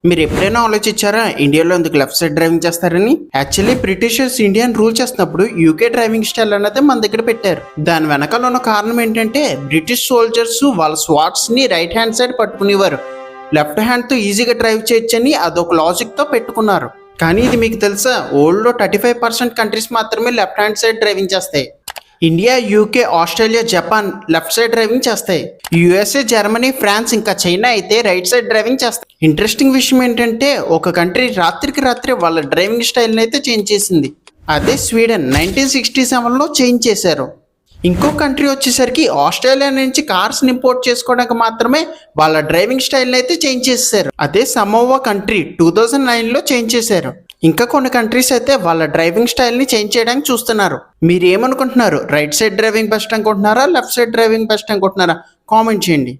మీరు ఎప్పుడైనా ఆలోచించారా ఇండియాలో ఎందుకు లెఫ్ట్ సైడ్ డ్రైవింగ్ చేస్తారని? యాక్చువల్లీ బ్రిటిషర్స్ ఇండియాని రూల్ చేస్తున్నప్పుడు యూకే డ్రైవింగ్ స్టైల్ అన్నది మన దగ్గర పెట్టారు. దాని వెనకాల ఉన్న కారణం ఏంటంటే బ్రిటిష్ సోల్జర్స్ వాళ్ళ స్వాట్స్ ని రైట్ హ్యాండ్ సైడ్ పట్టుకునేవారు. లెఫ్ట్ హ్యాండ్ తో ఈజీగా డ్రైవ్ చేయొచ్చని అదొక లాజిక్ తో పెట్టుకున్నారు. కానీ ఇది మీకు తెలుసా, వరల్డ్ లో 35% కంట్రీస్ మాత్రమే లెఫ్ట్ హ్యాండ్ సైడ్ డ్రైవింగ్ చేస్తాయి. India, UK, Australia, Japan left side driving చేస్తాయి. యుఎస్ఏ, జర్మనీ, ఫ్రాన్స్ ఇంకా చైనా అయితే రైట్ సైడ్ డ్రైవింగ్ చేస్తాయి. ఇంట్రెస్టింగ్ విషయం ఏంటంటే ఒక కంట్రీ రాత్రికి రాత్రి వాళ్ళ డ్రైవింగ్ స్టైల్ని అయితే చేంజ్ చేసింది. అదే స్వీడన్ 1967లో చేంజ్ చేశారు. ఇంకో కంట్రీ వచ్చేసరికి ఆస్ట్రేలియా నుంచి కార్స్ ఇంపోర్ట్ చేసుకోవడానికి మాత్రమే వాళ్ళ డ్రైవింగ్ స్టైల్ని అయితే చేంజ్ చేశారు. అదే సమోవా కంట్రీ 2009లో చేంజ్ చేశారు. ఇంకా కొన్ని కంట్రీస్ అయితే వాళ్ళ డ్రైవింగ్ స్టైల్ని చేంజ్ చేయడానికి చూస్తున్నారు. మీరు ఏమనుకుంటున్నారు? రైట్ సైడ్ డ్రైవింగ్ బెస్ట్ అనుకుంటున్నారా, లెఫ్ట్ సైడ్ డ్రైవింగ్ బెస్ట్ అనుకుంటున్నారా? కామెంట్ చేయండి.